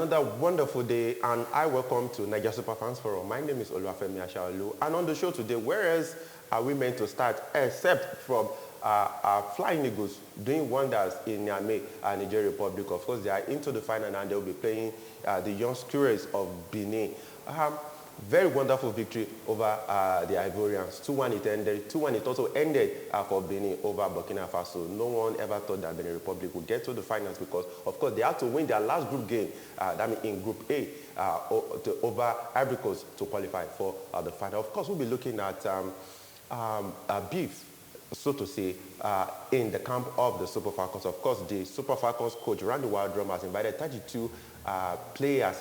another wonderful day, and I welcome to Niger Superfans Forum. My name is Oluwafemi Ashaolu, and on the show today, whereas are we meant to start, except from our Flying Eagles doing wonders in Niamey, Nigeria Republic. Of course, they are into the final, and they'll be playing the Young Squirrels of Benin. Very wonderful victory over the Ivorians. 2-1 it ended. 2-1 it also ended for Benin over Burkina Faso. No one ever thought that Benin Republic would get to the finals because, of course, they had to win their last group game, that means in Group A, over Ivory Coast to qualify for the final. Of course, we'll be looking at beef, so to say, in the camp of the Super Falcons. Of course, the Super Falcons coach, Randy Waldrum, has invited 32 players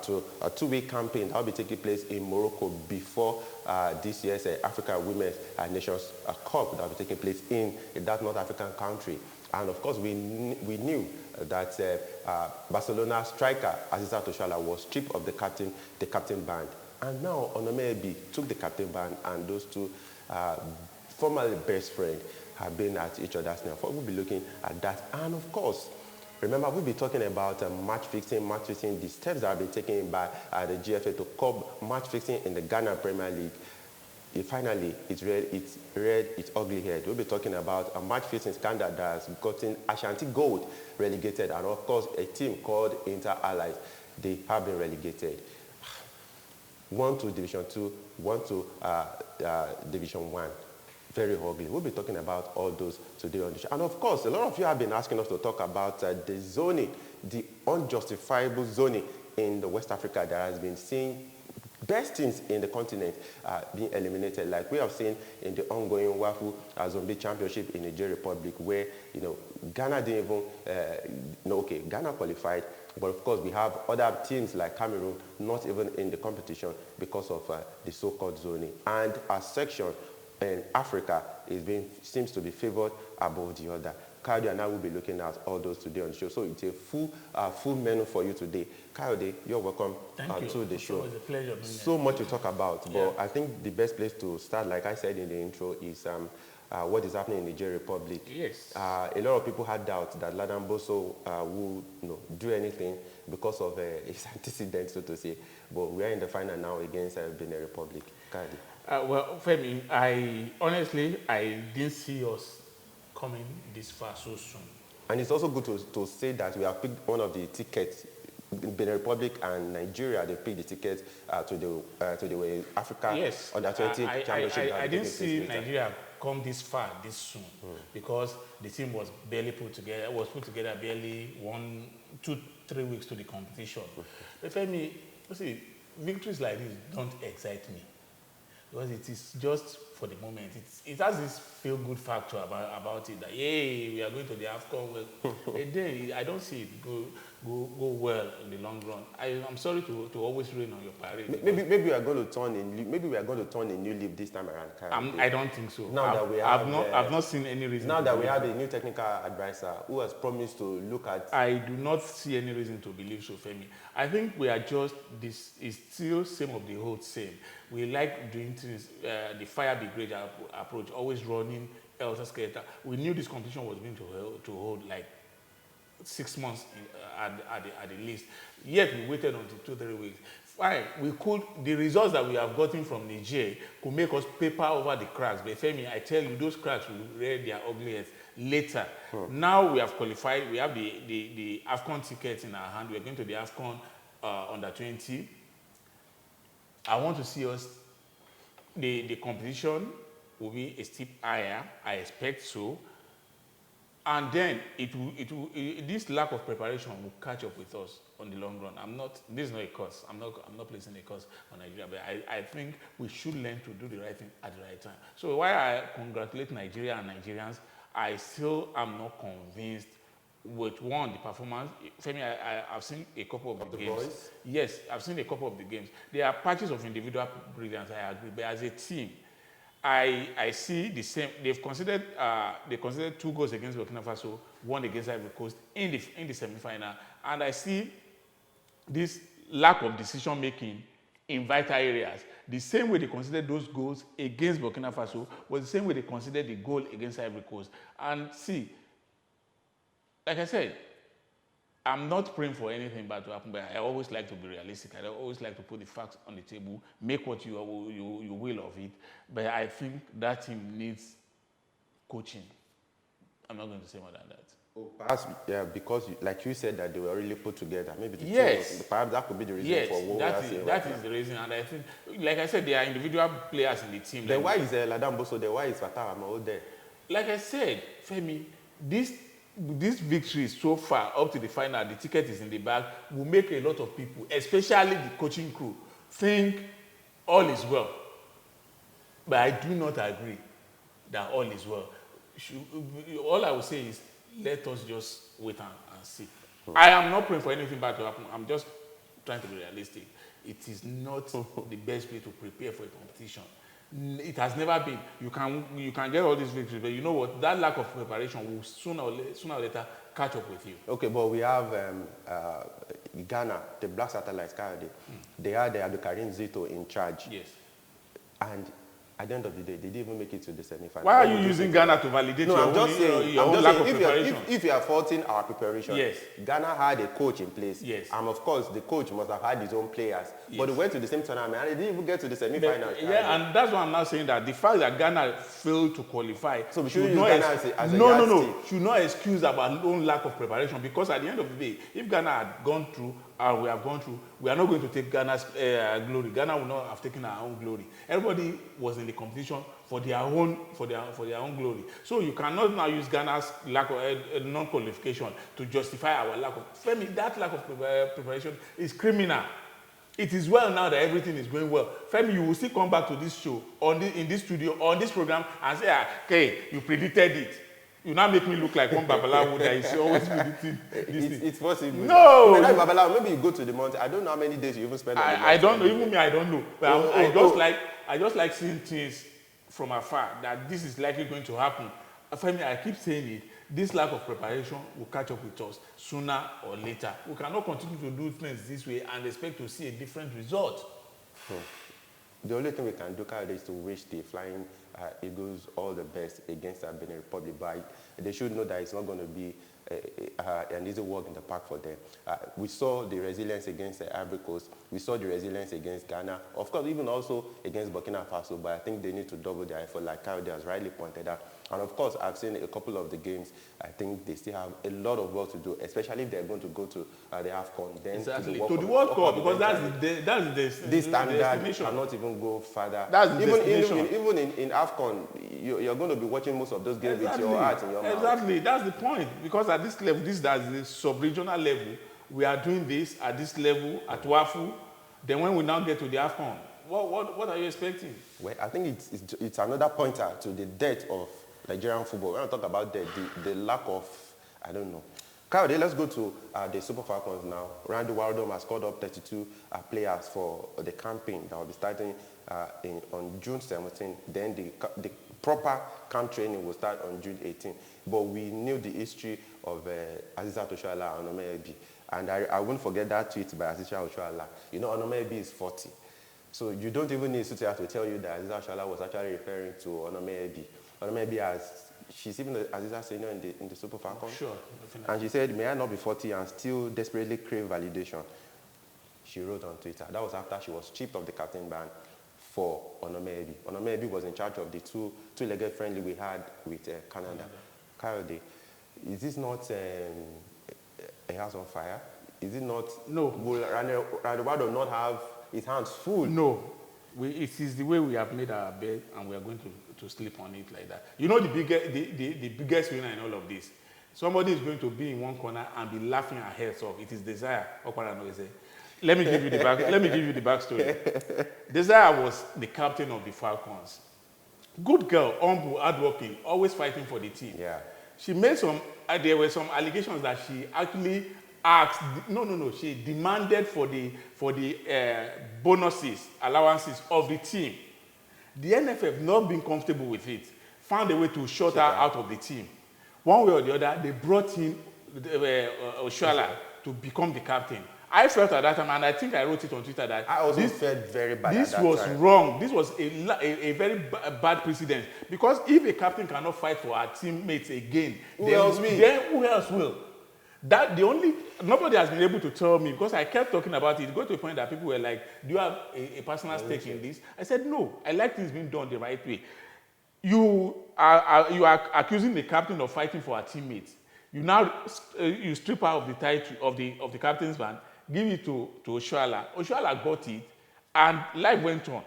to a two-week campaign that will be taking place in Morocco before this year's Africa Women's Nations Cup that will be taking place in that North African country. And of course, we knew that Barcelona striker Aziza Toshala was stripped of the captain band. And now Onomebi took the captain band, and those two formerly best friends have been at each other's now. We'll be looking at that. And of course, remember, we'll be talking about match fixing, the steps that have been taken by the GFA to curb match fixing in the Ghana Premier League. Finally, it's reared its ugly head. We'll be talking about a match fixing scandal that has gotten Ashanti Gold relegated, and of course, a team called Inter Allies. They have been relegated. One to Division 2, one to Division 1. Very ugly. We'll be talking about all those today on the show. And of course, a lot of you have been asking us to talk about the zoning, the unjustifiable zoning in the West Africa that has been seeing best teams in the continent being eliminated, like we have seen in the ongoing WAFU Zombie Championship in Nigeria Republic, where Ghana didn't even Ghana qualified, but of course we have other teams like Cameroon not even in the competition because of the so-called zoning. And our section in Africa seems to be favored above the other. Kayode and I will be looking at all those today on the show. So it's a full menu for you today. Kayode, you're welcome to the show. It was a pleasure. So much to talk about, but I think the best place to start, like I said in the intro, is what is happening in the Nigeria Republic. Yes. A lot of people had doubts that Ladan Boso would do anything because of his antecedents, so to say. But we are in the final now against Benin Republic. Kayode. Well, Femi, I honestly didn't see us coming this far so soon. And it's also good to say that we have picked one of the tickets. Benin Republic and Nigeria, they picked the tickets to the Africa Under 20 Championship. I didn't see Nigeria come this far this soon because the team was barely put together. Barely 1, 2, 3 weeks to the competition. But Femi, see, victories like this don't excite me. Because it is just for the moment. It has this feel-good factor about it that, yay, we are going to the AFCON. And then I don't see it go well in the long run. I'm sorry to always rain on your parade. Maybe we are going to turn a new leaf this time around. I don't think so. I've not seen any reason. Now that we have a new technical advisor who has promised to look at. I do not see any reason to believe so, Femi. I think we are just this is still same of the old same. We like doing things the fire brigade approach, always running elter skelter. We knew this competition was going to hold like 6 months at the least. Yet we waited until 2-3 weeks. Fine, the results that we have gotten from Niger could make us paper over the cracks. But Femi, I tell you, those cracks will rear their ugly heads later. Now we have qualified. We have the AFCON tickets in our hand. We are going to the AFCON Under 20. I want to see us. The competition will be a step higher. I expect so. And then this lack of preparation will catch up with us on the long run. This is not a curse. I'm not placing a curse on Nigeria, but I think we should learn to do the right thing at the right time. So while I congratulate Nigeria and Nigerians, I still am not convinced with the performance. Femi, I've seen a couple of the games. Boys? Yes, I've seen a couple of the games. There are patches of individual brilliance, I agree, but as a team, I see the same. They considered 2 goals against Burkina Faso, 1 against Ivory Coast in the semi-final, and I see this lack of decision making in vital areas. The same way they considered those goals against Burkina Faso was the same way they considered the goal against Ivory Coast. And see, like I said, I'm not praying for anything bad to happen, but I always like to be realistic. I always like to put the facts on the table, make what you will of it. But I think that team needs coaching. I'm not going to say more than that. Oh, perhaps, yeah, because like you said that they were really put together. Maybe the Yes. team, perhaps that could be the reason for what we are saying. That is the reason. And I think, like I said, there are individual players in the team. Then why is Ladam Boso there? Why is Fatah Amao there? Like I said, Femi, this victory so far up to the final, the ticket is in the bag, will make a lot of people, especially the coaching crew, think all is well. But I do not agree that all is well. All I will say is, let us just wait and see. I am not praying for anything bad to happen. I'm just trying to be realistic. It is not the best way to prepare for a competition. It has never been. You can get all these victories, but you know what? That lack of preparation will sooner or later catch up with you. Okay, but we have Ghana, the Black Satellites, they had Abdulkarim Zito in charge. Yes. And at the end of the day, they didn't even make it to the semi-final. Why are you using Ghana to validate your own lack of preparation? If you are faulting our preparation, yes. Ghana had a coach in place. Yes. And of course, the coach must have had his own players. Yes. But they went to the same tournament and they didn't even get to the semi-final. Yeah, and that's why I'm now saying that the fact that Ghana failed to qualify so we should not should not excuse our own lack of preparation, because at the end of the day, if Ghana had gone through, we have gone through, we are not going to take Ghana's glory. Ghana will not have taken our own glory. Everybody was in the competition for their own glory. So you cannot now use Ghana's lack of non-qualification to justify our lack of. Femi, that lack of preparation is criminal. It is well now that everything is going well. Femi, you will still come back to this show in this studio on this program and say, okay, you predicted it. You now make me look like one Babalawo that is always predicting this thing. It's possible. No! Maybe you go to the mountain. I don't know how many days you even spend on the mountain. I don't know. Even me, I don't know. But I just like seeing things from afar, that this is likely going to happen. Femi, I keep saying it. This lack of preparation will catch up with us sooner or later. We cannot continue to do things this way and expect to see a different result. The only thing we can do is to wish the Flying Eagles all the best against the Benin Republic. But they should know that it's not going to be an easy walk in the park for them. We saw the resilience against the Ivory Coast. We saw the resilience against Ghana. Of course, even also against Burkina Faso. But I think they need to double their effort, like Kyle has rightly pointed out. And of course, I've seen a couple of the games. I think they still have a lot of work to do, especially if they're going to go to the AFCON. Then exactly. To the World Cup, because that's this standard cannot even go further. That's the destination. Even in AFCON, you're going to be watching most of those games with your heart in your mouth. Exactly. That's the point. Because at this level, that's the sub-regional level, we are doing this at this level, at WAFU. Then when we now get to the AFCON, what are you expecting? Well, I think it's another pointer to the death of Nigerian football. When I talk about the lack of, I don't know. Kayode, let's go to the Super Falcons now. Randy Waldom has called up 32 players for the campaign that will be starting on June 17. Then the proper camp training will start on June 18. But we knew the history of Aziza Oshoala and Onome Ebi. And I won't forget that tweet by Aziza Oshoala. You know, Onome Ebi is 40. So you don't even need to tell you that Aziza Oshoala was actually referring to Onome Ebi. Onome Ebi she's even Aziza senior in the Super Falcons. Sure. Definitely. And she said, may I not be 40 and still desperately crave validation. She wrote on Twitter. That was after she was stripped of the captain band for Onome Ebi. Onome Ebi was in charge of the two-legged friendly we had with Canada. Kayode, is this not a house on fire? Is it not? No. Will Randy Waldom not have his hands full? No. It is the way we have made our bed, and we are going to sleep on it like that. You know the biggest winner in all of this? Somebody is going to be in one corner and be laughing her heads off. It is Desire. Let me give you the backstory. Desire was the captain of the Falcons. Good girl, humble, hardworking, always fighting for the team. Yeah. She made there were some allegations that she actually asked, she demanded for the bonuses, allowances of the team. The NFF, not being comfortable with it, found a way to shut her out of the team. One way or the other, they brought in Oshoala to become the captain. I felt at that time, and I think I wrote it on Twitter, that I also felt very bad this at that was time. wrong. This was a very bad precedent. Because if a captain cannot fight for our teammates again, then who else will? That nobody has been able to tell me, because I kept talking about it. It got to a point that people were like, do you have a personal stake in this? I said, no, I like things being done the right way. You are accusing the captain of fighting for our teammates. You now you strip her of the title of the captain's band, give it to Oshoala. Oshoala got it, and life went on.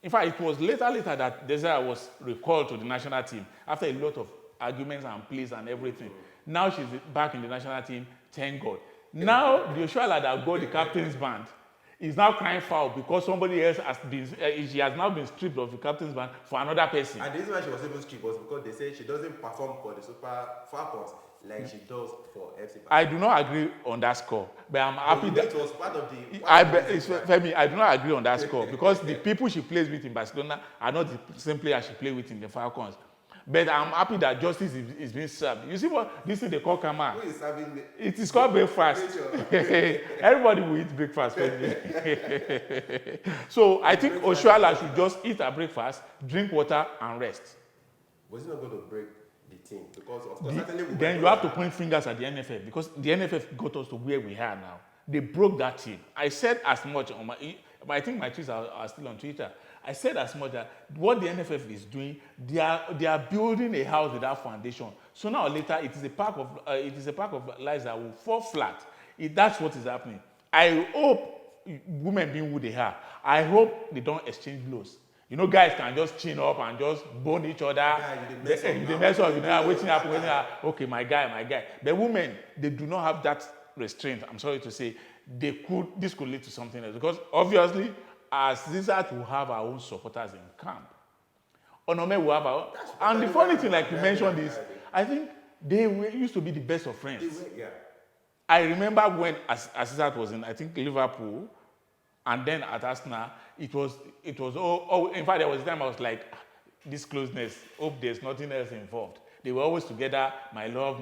In fact, it was later that Desire was recalled to the national team after a lot of arguments and pleas and everything. Now she's back in the national team, thank God. Now the Oshoala that got the captain's band is now crying foul because somebody else has been, she has now been stripped of the captain's band for another person. And the reason why she was even stripped was because they said she doesn't perform for the Super Falcons like she does for FC. I do not agree on that score, but I'm happy that it was part of the. Femi, I do not agree on that score because the people she plays with in Barcelona are not the same players she plays with in the Falcons. But I'm happy that justice is being served. You see what this thing they call karma? Who is serving it is called breakfast. Everybody will eat breakfast. So I think Oshoala should just eat her breakfast, drink water, and rest. Was he not going to break the team? Because of course, then you have to point fingers at the NFF because the NFF got us to where we are now. They broke that team. I said as much on I think my tweets are still on Twitter. I said as much that what the NFF is doing, they are building a house without foundation. So now or later, it is a pack of lies that will fall flat. That's what is happening. I hope women being who they are, I hope they don't exchange blows. You know, guys can just chin up and just bone each other. They mess up. You know, waiting up. Okay, my guy. But women, they do not have that restraint. I'm sorry to say, this could lead to something else because obviously, as Zizat will have our own supporters in camp, Onome will have our own. And the funny thing, like you mentioned, is I think they used to be the best of friends. I remember when Zizat was in, I think, Liverpool, and then at Arsenal, it was in fact, there was a time I was like, this closeness, hope there's nothing else involved. They were always together, my love.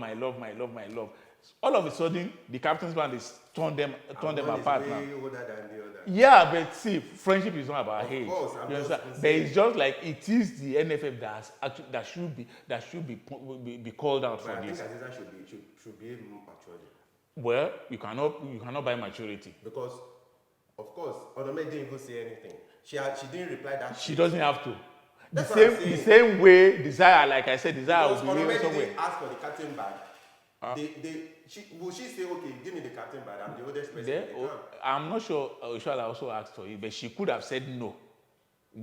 All of a sudden, the captain's band is torn them apart now. Yeah, but see, friendship is not about hate. But it's just like it is the NFF that should be called out for this. I think Aziza should be mature. Well, you cannot buy maturity. Because, of course, Onome didn't even say anything. She didn't reply that. She doesn't have to. The same way Desire, like I said, Desire will be here somewhere. Didn't ask for the captain back. Will she say, okay, give me the captain back? I'm the oldest person in the camp. I'm not sure Oshoala also asked for it, but she could have said no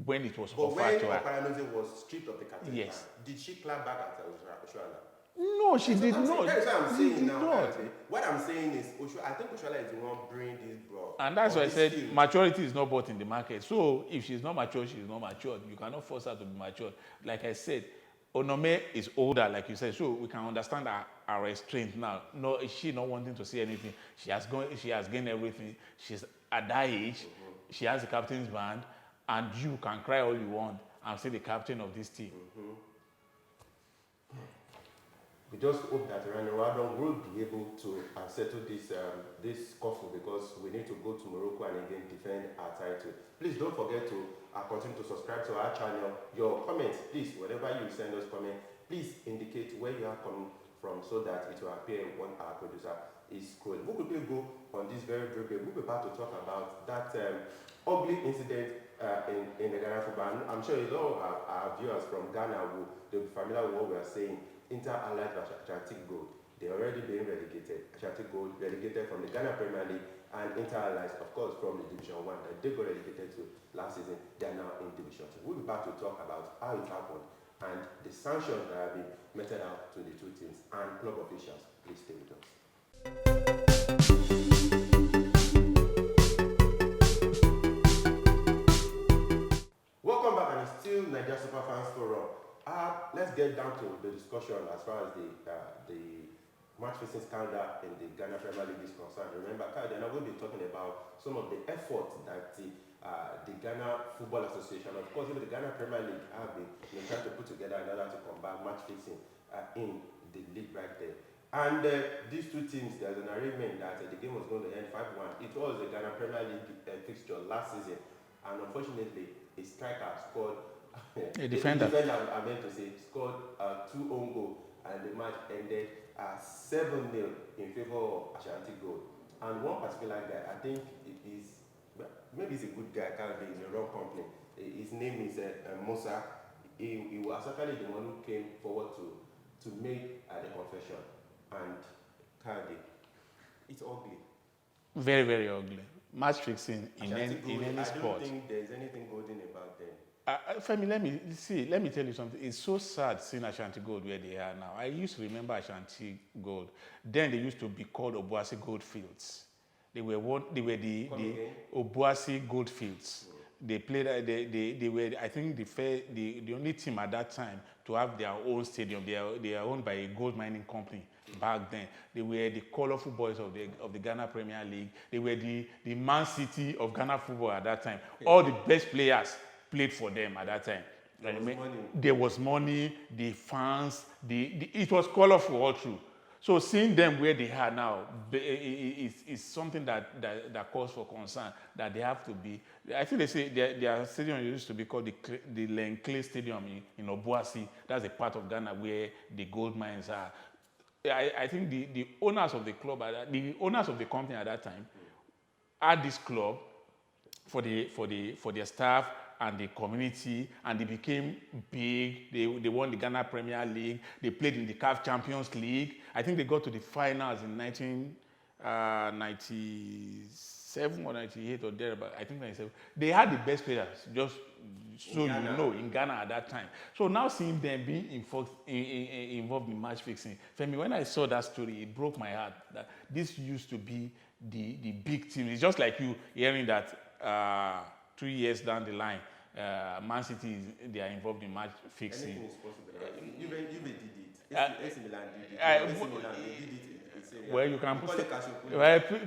when it was offered to her. But when Oparanoze was stripped of the captain back, did she clap back at Oshoala? No, she did not. That's what I'm saying now. What I'm saying is, I think Oshoala is the one bringing this bro. And that's why I said maturity is not bought in the market. So if she's not mature, she's not matured. You cannot force her to be matured. Like I said, Onome is older, like you said, so we can understand her restraint now. No, she not wanting to say anything. She has gained everything. She's at that age. She has the captain's band, and you can cry all you want and say the captain of this team. We just hope that Rwanda will be able to settle this scuffle because we need to go to Morocco and again defend our title. Please don't forget to continue to subscribe to our channel. Your comments, please, whenever you send us comments, please indicate where you are coming from so that it will appear when our producer is scrolling. We'll quickly go on this very brief. We'll be about to talk about that ugly incident in the Ghana football. I'm sure a lot of our viewers from Ghana will be familiar with what we are saying. Inter-allied Ashanti Gold. They're already being relegated. Ashanti Gold relegated from the Ghana Premier League and Inter-allied, of course, from the Division 1 that they got relegated to last season. They are now in Division 2. We'll be back to talk about how it happened and the sanctions that have been meted out to the two teams and club officials. Please stay with us. Welcome back, and it's still Nigeria Superfans Forum. Let's get down to the discussion as far as the match-fixing scandal in the Ghana Premier League is concerned. Remember, Kyle, and I will be talking about some of the efforts that the Ghana Football Association, of course, even the Ghana Premier League, have been trying to put together in order to combat match-fixing in the league right there. And these two teams, there's an arrangement that the game was going to end 5-1. It was the Ghana Premier League fixture last season, and unfortunately, a striker scored. A defender. I meant to say, scored 2 own goals and the match ended 7-0 in favor of Ashanti Gold. And one particular guy, I think it is, maybe he's a good guy, can't be in the wrong company. His name is Musah. He was actually the one who came forward to make the confession. And Kade, it's ugly. Very, very ugly. Match fixing in any sport. I don't think there's anything golden about them. Femi, let me tell you something. It's so sad seeing Ashanti Gold where they are now. I used to remember Ashanti Gold. Then they used to be called Obuasi Goldfields. They were the Obuasi Goldfields. They played. They were, I think, the only team at that time to have their own stadium. They are owned by a gold mining company back then. They were the colorful boys of the Ghana Premier League. They were the Man City of Ghana football at that time. All the best players played for them at that time. There was money, the fans, it was colorful all through. So seeing them where they are now is something that calls for concern, that they have to be. I think they say their stadium used to be called the Lenkle Stadium in Obuasi. That's a part of Ghana where the gold mines are. I think the owners of the club, the owners of the company at that time, had this club for their staff and the community, and they became big. They won the Ghana Premier League. They played in the CAF Champions League. I think they got to the finals in 1997 or 98 or thereabout. I think 97. They had the best players, just so you know, in Ghana at that time. So now seeing them being involved in match fixing, Femi, when I saw that story, it broke my heart that this used to be the big team. It's just like you hearing that 2 years down the line, Man City, they are involved in match fixing. Anything is possible. You did it. AC Milan did it. AC Milan did it. Well, you can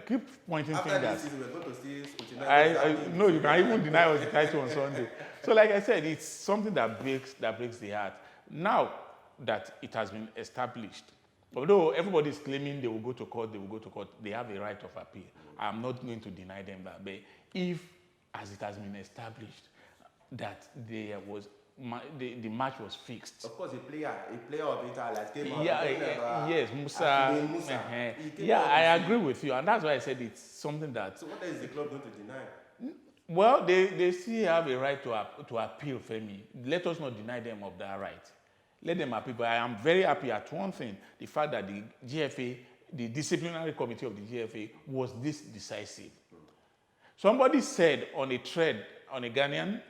keep pointing After fingers. This season, we're going to see scrutinize. No, you can even deny us the title on Sunday. So, like I said, it's something that breaks the heart. Now that it has been established, although everybody is claiming they will go to court, they have a right of appeal. I'm not going to deny them that. But if, as it has been established, that the match was fixed. Of course, a player of Inter came out. Yes, Musah. I agree with you, and that's why I said it's something that. So, what is the club going to deny? Well, they still have a right to appeal, Femi. Let us not deny them of that right. Let them appeal. But I am very happy at one thing: the fact that the GFA, the disciplinary committee of the GFA, was this decisive. Somebody said on a thread, on a Ghanaian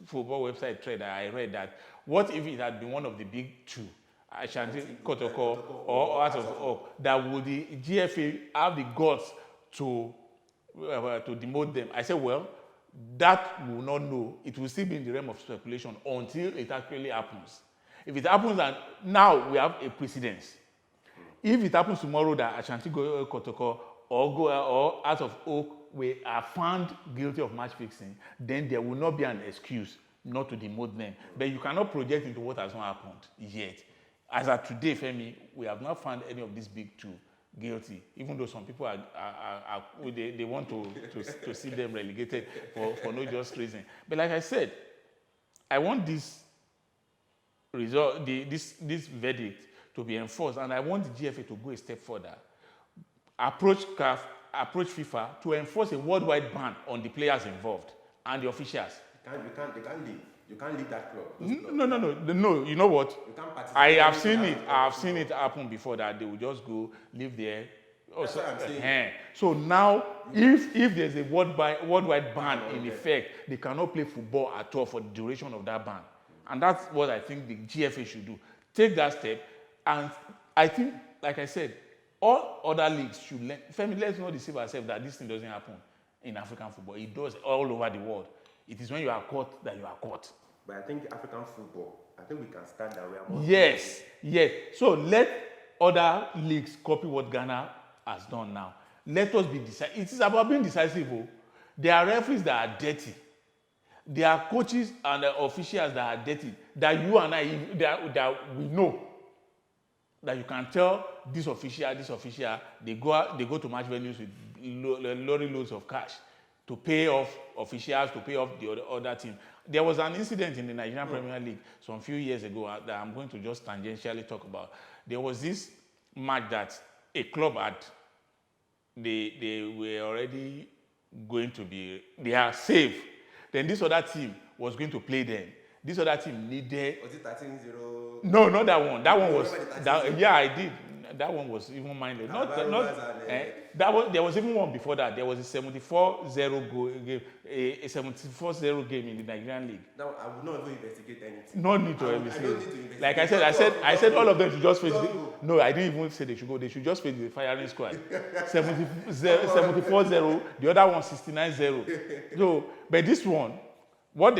football website thread, I read that, what if it had been one of the big two, Ashanti Kotoko or Out of Oak, that would the GFA have the guts to demote them? I said, well, that we will not know. It will still be in the realm of speculation until it actually happens. If it happens, and now we have a precedence. If it happens tomorrow that Ashanti Kotoko or Out of Oak are found guilty of match fixing, then there will not be an excuse not to demote them. But you cannot project into what has not happened yet. As of today, Femi, we have not found any of these big two guilty, even though some people they want to see them relegated for no just reason. But like I said, I want this result, this verdict to be enforced, and I want the GFA to go a step further. Approach CAF, approach FIFA to enforce a worldwide ban on the players involved and the officials. They can't leave. You can't leave that club. No. You know what? You can't participate. I have seen it happen before, that they will just go live there. That's what I'm saying. So now, if there's a worldwide ban in effect, they cannot play football at all for the duration of that ban. And that's what I think the GFA should do. Take that step, and I think, like I said, all other leagues should learn. Femi, let's not deceive ourselves that this thing doesn't happen in African football. It does all over the world. It is when you are caught that you are caught. But I think African football, I think we can stand that way. Yes. So let other leagues copy what Ghana has done now. Let us be decisive. It is about being decisive. There are referees that are dirty. There are coaches and officials that are dirty. That you and I, that we know. That you can tell this official, they go to match venues with lorry loads of cash. to pay off officials, to pay off the other team. There was an incident in the Nigerian Premier League some few years ago that I'm going to just tangentially talk about. There was this match that a club had, they were already going to be, they are safe. Then this other team was going to play them. This other team needed... Was it 13-0? No, not that one. That one was... yeah, I did. That one was even minded. There was even one before that. There was a 74-0 game, a 74-0 game in the Nigerian League. Now, I would not even investigate anything. No need to investigate. I don't need to investigate. Like I said all of them should just face No, I didn't even say they should go. They should just face the firing squad. 74-0, the other one 69-0. So, but this one, what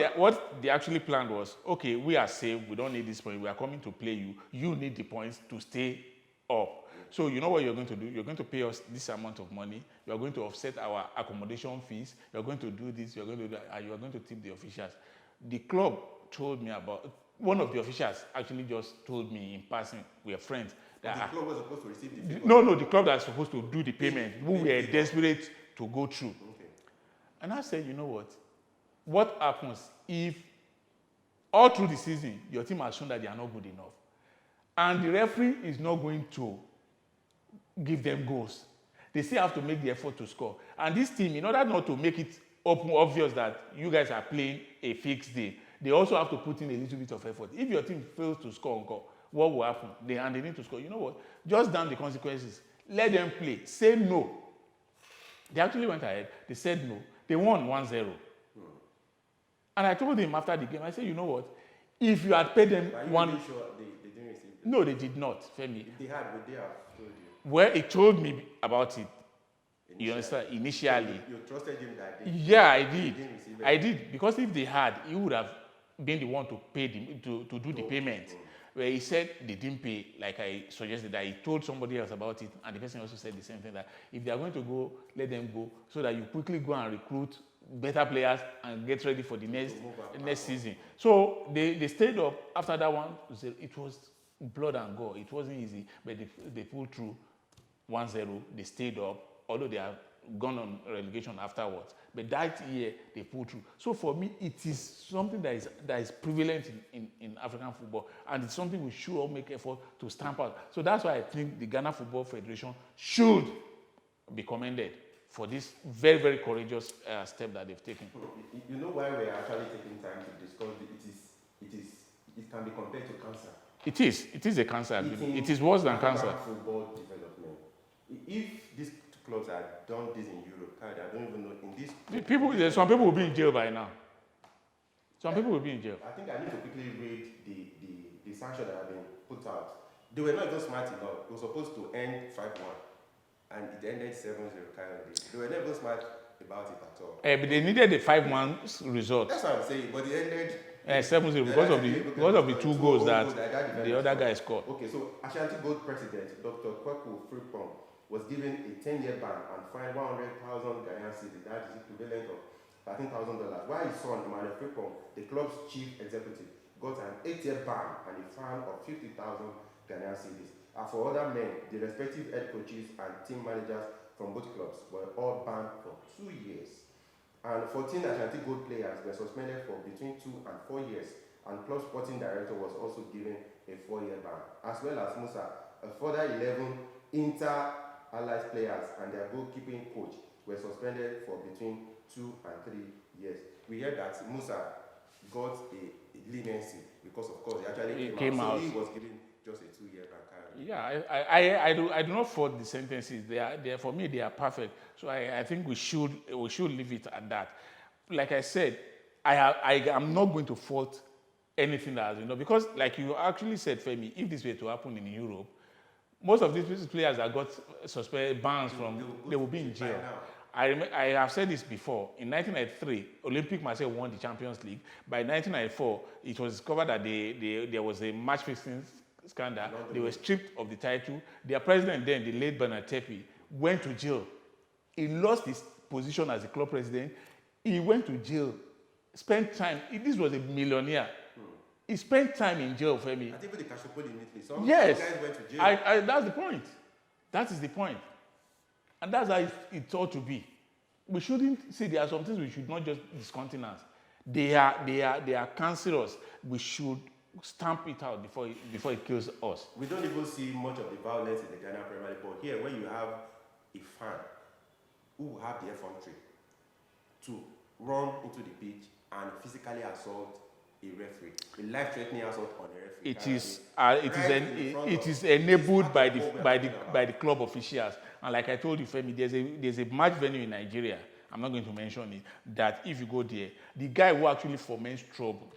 they actually planned was, okay, we are safe, we don't need this point, we are coming to play you. You need the points to stay up. So you know what you're going to do? You're going to pay us this amount of money. You're going to offset our accommodation fees. You're going to do this. You're going to do that. And you're going to tip the officials. The club told me about... One of the officials actually just told me in passing, we are friends. That the club was supposed to receive the payment? No, the club that's supposed to do the payment. We were desperate to go through. Okay. And I said, you know what? What happens if all through the season, your team has shown that they are not good enough, and the referee is not going to give them goals? They still have to make the effort to score. And this team, in order not to make it obvious that you guys are playing a fixed day, they also have to put in a little bit of effort. If your team fails to score, what will happen? They need to score. You know what? Just down the consequences. Let them play. Say no. They actually went ahead. They said no. They won 1-0. And I told him after the game, I said, you know what? If you had paid them one... Really sure they didn't receive it? No, they did not, Femi. If they had, would they have told you? Well, he told me about it. You understand? Initially. You trusted him that day? Yeah, I did. He didn't receive it? I did. Because if they had, he would have been the one to pay them, to do the payment. Where he said they didn't pay, like I suggested, that he told somebody else about it, and the person also said the same thing, that if they are going to go, let them go, so that you quickly go and recruit better players and get ready for the next season. So they stayed up after that one. It was blood and gore. It wasn't easy, but they pulled through 1-0. They stayed up, although they have gone on relegation afterwards. But that year, they pulled through. So for me, it is something that is prevalent in African football, and it's something we should all make effort to stamp out. So that's why I think the Ghana Football Federation should be commended for this very, very courageous step that they've taken. You know why we're actually taking time to discuss it can be compared to cancer. It is a cancer. It is worse than cancer. Football development. If these clubs had done this in Europe, I don't even know in this. Some people will be in jail by now. Some people will be in jail. I think I need to quickly read the sanction that have been put out. They were not even smart enough. It was supposed to end 5-1. And it ended 7-0 currently. They were never smart about it at all. But they needed a 5-1 result. That's what I'm saying. But it ended 7-0 because of the two goals that the other guy scored. Okay, so Ashanti Gold president Dr. Kweku Frimpong was given a 10-year ban and fined 100,000 Ghanaian cedis. That is equivalent of $13,000. While his son Emmanuel Frimpong, the club's chief executive, got an 8-year ban and a fine of 50,000 Ghanaian cedis. As for other men, the respective head coaches and team managers from both clubs were all banned for 2 years. And 14 Ashanti Gold players were suspended for between 2 and 4 years. And club sporting director was also given a 4-year ban. As well as Musah, a further 11 inter-allied players and their goalkeeping coach were suspended for between 2 and 3 years. We heard that Musah got a leniency because, of course, he actually came out. So he was given just a 2-year ban. Yeah, I do not fault the sentences. They are for me, they are perfect. So I think we should leave it at that. Like I said, I am not going to fault anything that has been done, because like you actually said, Femi, if this were to happen in Europe, most of these players that got suspended bans they will be in jail. I have said this before. In 1993, Olympique Marseille won the Champions League. By 1994, it was discovered that there was a match fixing scandal. They were stripped of the title. Their president then, the late Bernard Tepi, went to jail. He lost his position as a club president. He went to jail, spent time. This was a millionaire. He spent time in jail, Femi. I think with the Kashopoli immediately. Some yes, guys went to jail. That's the point. That is the point. And that's how it ought to be. We shouldn't see there are some things we should not just discountenance. They are cancerous. We should stamp it out before it kills us. We don't even see much of the violence in the Ghana Premier League, but here when you have a fan who have the effrontery to run into the pitch and physically assault a referee, a life-threatening assault on a referee. It is enabled by the club officials. And like I told you, Femi, there's a match venue in Nigeria. I'm not going to mention it. That if you go there, the guy who actually foments trouble,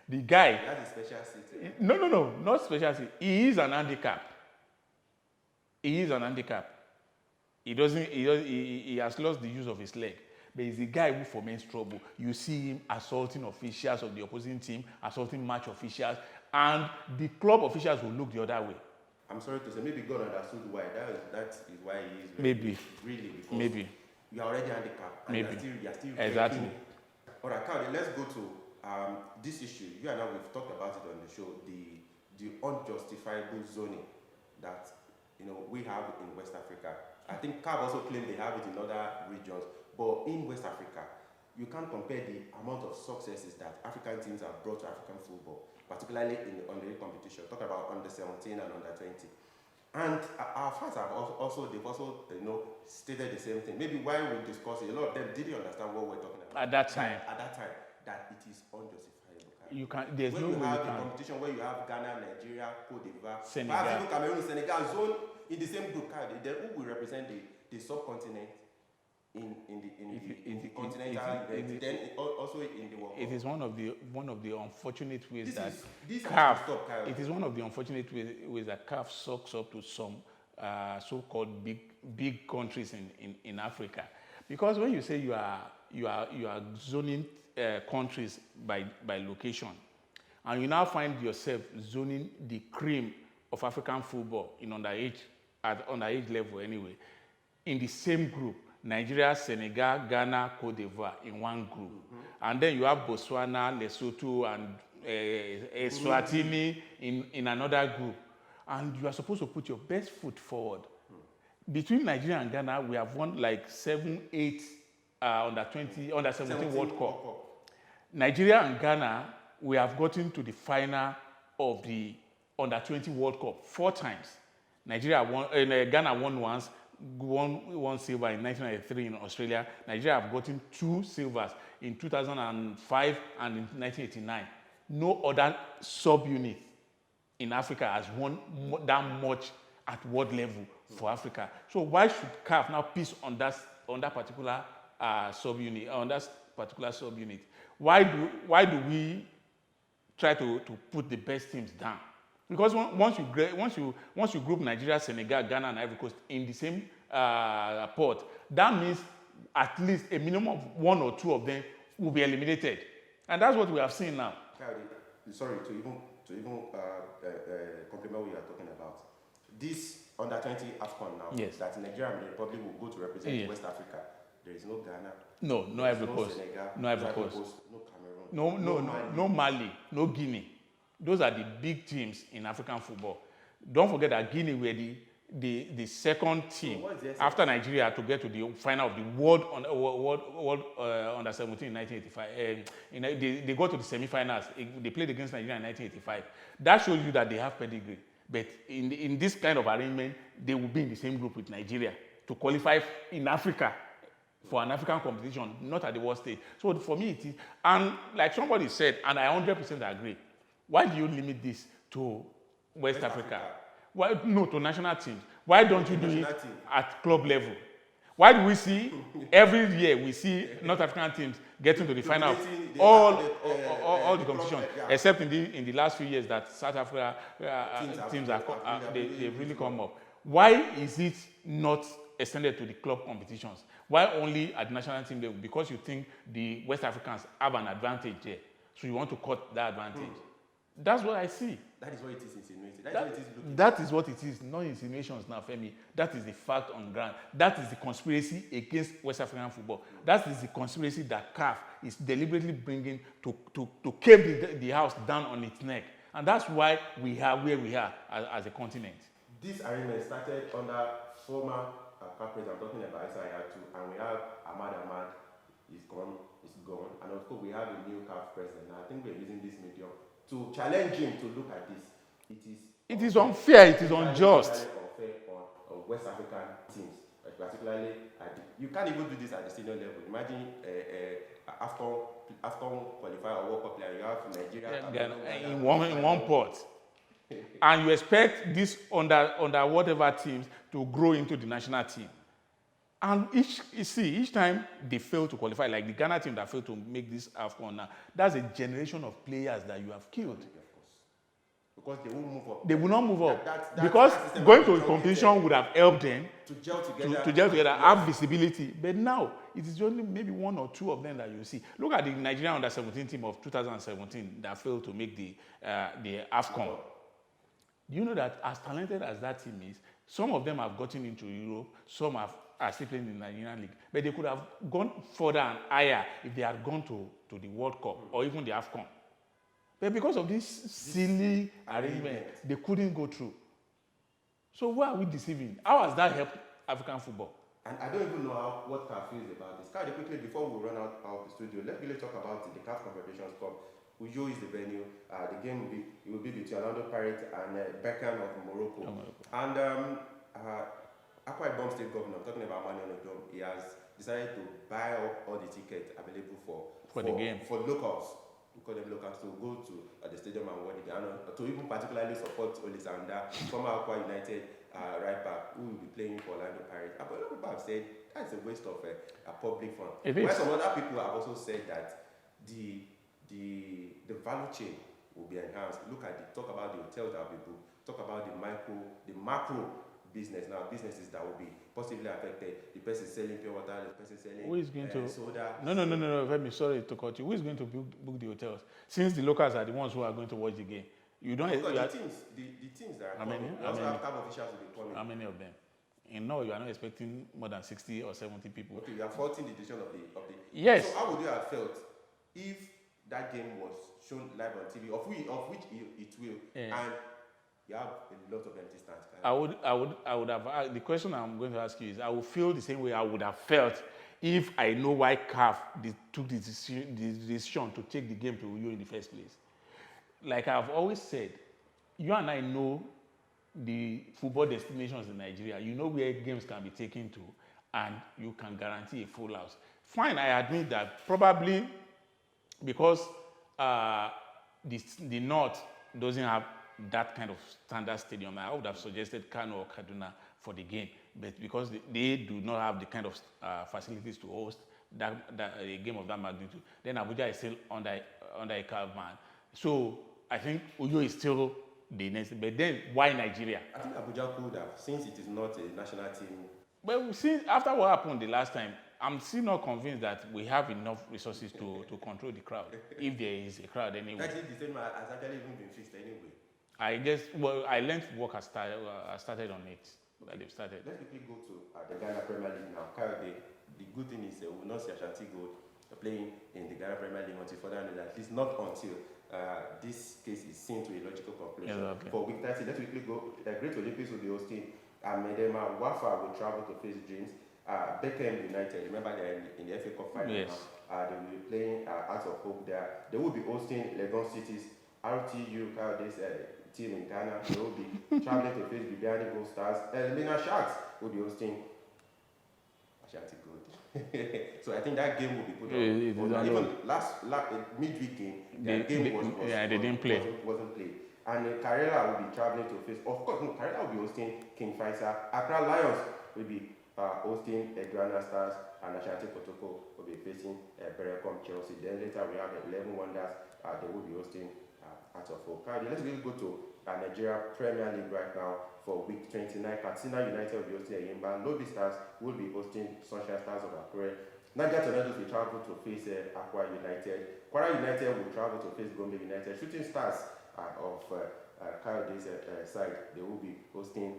the guy. That's a special city. No, not special city. He is an handicap. He has lost the use of his leg. But he's the guy who foments trouble. You see him assaulting officials of the opposing team, assaulting match officials, and the club officials will look the other way. I'm sorry to say, maybe God understood why. That is why he is. Maybe. Really, because maybe. You are already handicapped. And maybe. You're still exactly. All right, Carl, let's go to this issue. You and I, we've talked about it on the show, the unjustifiable zoning that we have in West Africa. I think CAF also claimed they have it in other regions, but in West Africa, you can't compare the amount of successes that African teams have brought to African football, particularly in the under competition. Talk about under 17 and under 20. And our fans have they've also stated the same thing. Maybe while we discussed it, a lot of them didn't understand what we're talking about. At that time, that it is unjustifiable. You can. There's when no you way have you a can. competition where you have Ghana, Nigeria, Cote d'Ivoire, Senegal, perhaps even Cameroon, Senegal zone in the same group. Then who will represent the subcontinent in the continental event? Then also in the World Cup. It is one of the unfortunate ways this CAF. It is one of the unfortunate ways that CAF sucks up to some so-called big countries in Africa, because when you say you are zoning countries by location, and you now find yourself zoning the cream of African football in at underage level anyway, in the same group, Nigeria, Senegal, Ghana, Cote d'Ivoire in one group, and then you have Botswana, Lesotho, and Eswatini in another group, and you are supposed to put your best foot forward. Between Nigeria and Ghana, we have won like 7-8 under 17 World Cup. Nigeria and Ghana, we have gotten to the final of the under 20 World Cup 4 times. Ghana won once, won silver in 1993 in Australia. Nigeria have gotten 2 silvers in 2005 and in 1989. No other sub-unit in Africa has won that much at world level for Africa. So why should CAF now piece on that particular sub-unit? Why do we try to put the best teams down? Because once you group Nigeria, Senegal, Ghana, and Ivory Coast in the same pot, that means at least a minimum of 1 or 2 of them will be eliminated, and that's what we have seen now. Sorry to even complement what you are talking about. This under 20 AFCON now, yes, that Nigeria and the Republic will go to represent West Africa. There is no Ghana. No Ivory Coast. No Ivory Coast. No Cameroon. No Mali. No Guinea. Those are the big teams in African football. Don't forget that Guinea were the second team after Nigeria to get to the final of the World Under 17 in 1985. They got to the semi-finals. They played against Nigeria in 1985. That shows you that they have pedigree. But in this kind of arrangement, they will be in the same group with Nigeria to qualify in Africa for an African competition, not at the world stage. So for me, it is, and like somebody said, and I 100% agree, why do you limit this to West Africa? Why no to national teams? Why don't you do it at club level? Why do we see every year we see North African teams getting to the final of all the competitions, except in the last few years that South Africa teams they've really come up. Why is it not extended to the club competitions? Why only at the national team level? Because you think the West Africans have an advantage there, so you want to cut that advantage. That's what I see. That is what it is insinuating. That is what it is, not insinuations now, Femi. That is the fact on ground. That is the conspiracy against West African football. That is the conspiracy that CAF is deliberately bringing to cave the house down on its neck. And that's why we are where we are as a continent. This arrangement started under former captains, I'm talking about Isaiah too, and we have Ahmad, he's gone, and of course we have a new CAF president. Now I think we're using this medium to challenge him to look at this. It is unfair, it is unjust. Unfair on West African teams, particularly you can't even do this at the senior level. Imagine AFCON qualifier or World Cup player, you have Nigeria in one pot. And you expect this under whatever teams to grow into the national team. And each time they fail to qualify, like the Ghana team that failed to make this AFCON now, that's a generation of players that you have killed. Because they won't move up. They will not move up. Because going to a competition would have helped them to gel together, have visibility. But now, it is only maybe one or two of them that you see. Look at the Nigerian under-17 team of 2017 that failed to make the AFCON. Do you know that as talented as that team is, some of them have gotten into Europe, some are still playing in the Nigerian league. But they could have gone further and higher if they had gone to the World Cup or even the AFCON. But because of this silly arrangement, they couldn't go through. So why are we deceiving? How has that helped African football? And I don't even know what CAF feels about this. Cardi, quickly, before we run out of the studio, let's really talk about the CAF Confederations Cup. Uyo is the venue. The game will be between Orlando Pirates and Beckham of Morocco. And Akwa Ibom State Governor, I'm talking about Manuel Odom, he has decided to buy up all the tickets available for the game. For locals. We call them locals to go to the stadium and watch the game. To even particularly support Olisanda, former Akwa United right back, who will be playing for Orlando Pirates. But a lot of people have said that's a waste of a public fund. While some other people have also said that the value chain will be enhanced. Talk about the hotels that will be booked. Talk about the macro business. Now, businesses that will be positively affected. The person selling pure water, the person selling soda. No, Femi, sorry to cut you. Who is going to book the hotels? Since the locals are the ones who are going to watch the game. You don't. The teams that are coming. We also have CAF officials will be coming. How many of them? In all, you are not expecting more than 60 or 70 people. Okay, you are faulting the decision of the. Yes. So how would you have felt if that game was shown live on TV, of which it will, and you have a lot of empty stands? I would have. The question I'm going to ask you is, I would feel the same way I would have felt if I know why CAF took the decision to take the game to Uyo in the first place. Like I've always said, you and I know the football destinations in Nigeria. You know where games can be taken to, and you can guarantee a full house. Fine, I admit that probably because the North doesn't have that kind of standard stadium, I would have suggested Kano or Kaduna for the game. But because they do not have the kind of facilities to host a game of that magnitude, then Abuja is still under a CAF ban. So I think Uyo is still the next. But then why Nigeria? I think Abuja could have, since it is not a national team. But since after what happened the last time, I'm still not convinced that we have enough resources to control the crowd, if there is a crowd anyway. Actually, the same has actually even been fixed anyway. I learned work has started on it. That they've started. Let's quickly go to the Ghana Premier League now. The good thing is we will not see Ashanti Gold playing in the Ghana Premier League until further notice, at least not until this case is seen to a logical conclusion. Exactly. For week 30, let's quickly go. The Great Olympics will be hosting Medema. WAFU will travel to face Dreams. Beckham United, remember they're in the FA Cup final yes. now. They will be playing Hearts of Hope there. They will be hosting Legon City's RTU, this team in Ghana. They will be traveling to face Bibiani Gold Stars. Lena Sharks will be hosting Ashanti Gold. So I think that game will be put on. Even last midweek game, their game they didn't play. Wasn't played. And Karela will be traveling to face. Of course, no, Karela will be hosting King Faisal. Accra Lions will be hosting Ghana Stars, and Ashanti Kotoko will be facing Berecom Chelsea. Then later we have the 11 Wonders. They will be hosting Hearts of Hope. Let's really go to Nigeria Premier League right now for week 29. Katsina United will be hosting Eyimba. Lobby Stars will be hosting Sunshine Stars of Akure. Niger Tornadoes will travel to face Akwa United. Kwara United will travel to face Gombe United. Shooting Stars of Kayode's side, they will be hosting.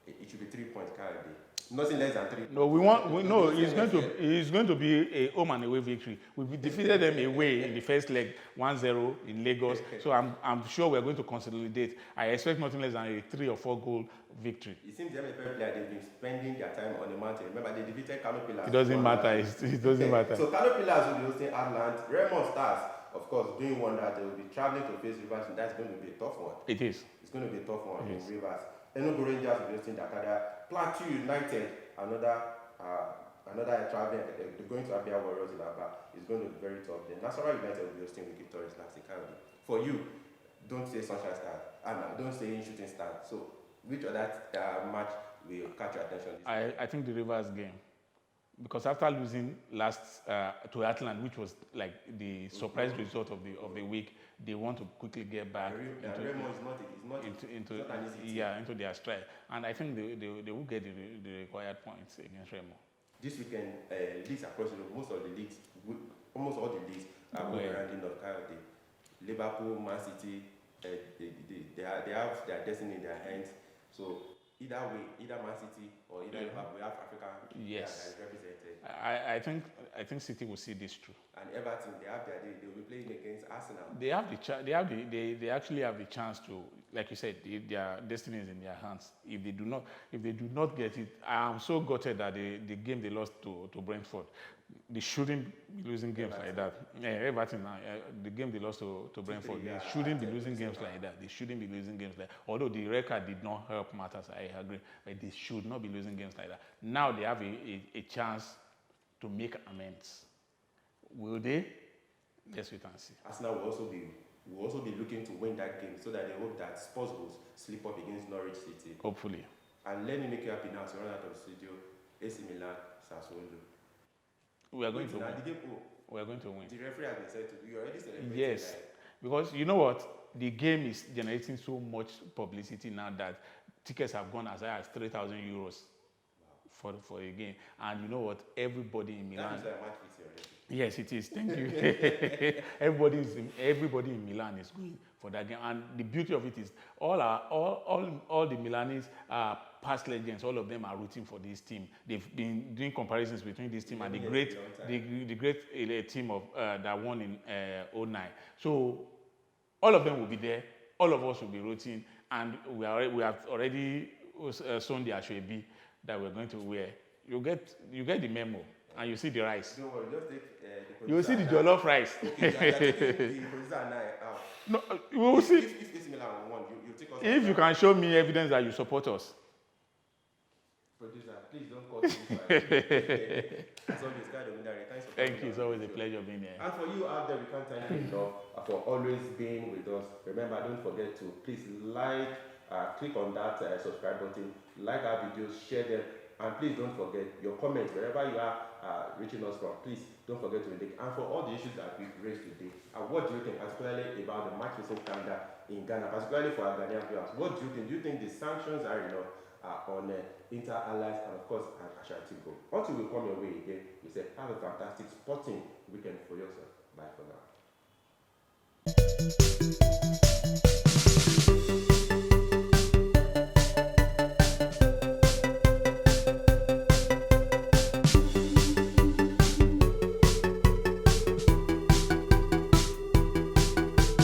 It should be 3 points Kayode. Nothing less than 3. No, it's going to be a home and away victory. We defeated them away in the first leg, 1-0 in Lagos. So I'm sure we're going to consolidate. I expect nothing less than a 3 or 4 goal victory. It seems the MFL player, they've been spending their time on the mountain. Remember, they defeated Kano Pillars. It doesn't matter. It doesn't matter. So Kano Pillars will be hosting Atlant. Raymond Stars, of course, doing wonders. They will be traveling to face Rivers, and that's going to be a tough one. It is. It's going to be a tough one in Rivers. Enugu Rangers will be hosting Dakada. Plateau United, another traveling. They're going to Abia Warriors in Aba. It's going to be very tough. Then Nasarawa United will be hosting Wiki Torres last in Canada. For you, don't say Sunshine Star. Don't say Shooting Star. So, which other match will catch your attention? I think the Rivers game. Because after losing last to Atlant, which was like the surprise result of the week, they want to quickly get back into their stride. And I think they will get the required points against Remo. This weekend, leagues across the world, almost all the leagues are going rounding of Coyote. Liverpool, Man City, they have their destiny in their hands. So either way, either Man City or either Liverpool, we have Africa represented. I think City will see this through. And Everton, they have their day. They will be playing against Arsenal. They actually have the chance to, like you said, their destiny is in their hands. If they do not get it, I am so gutted that the game they lost to Brentford, they shouldn't be losing games like that. Everton, the game they lost to Brentford, they shouldn't be losing games like that. They shouldn't be losing games like that. Although the record did not help matters, I agree, but they should not be losing games like that. Now they have a chance to make amends. Will they? Let's wait and see. Arsenal will also be looking to win that game so that they hope that Spurs will slip up against Norwich City. Hopefully. And let me make you happy now. So run out of the studio. AC Milan, Sassuolo. We are going to win. We are going to win. The referee has been said to you already celebrating. Yes, because you know what? The game is generating so much publicity now that tickets have gone as high as 3,000 euros for a game. And you know what? Everybody in Milan. That is a match fixing already. Yes, it is. Thank you. Everybody in Milan is going for that game, and the beauty of it is all the Milanese past legends. All of them are rooting for this team. They've been doing comparisons between this team and the great team of that won in 2009. So all of them will be there. All of us will be rooting, and we have already sewn the ashwebi that we're going to wear. You get the memo. And you see the rice. Don't worry, just take the producer. You will see the jollof rice. Okay, the producer and I out. No, we will see. If AC Milan won, you take us. If you can show me evidence that you support us. Producer, please don't cut this. As always, thank you. It's always a pleasure being here. And for you out there, we can't thank you enough for always being with us. Remember, don't forget to please click on that subscribe button, like our videos, share them. And please don't forget your comments wherever you are reaching us from. Please don't forget to indicate. And for all the issues that we've raised today, what do you think, particularly about the match fixing scandal in Ghana, particularly for our Ghanaian players? What do you think? Do you think the sanctions are enough on Inter Allies and of course Ashanti Gold? Until we come your way again, we say have a fantastic sporting weekend for yourself. Bye for now.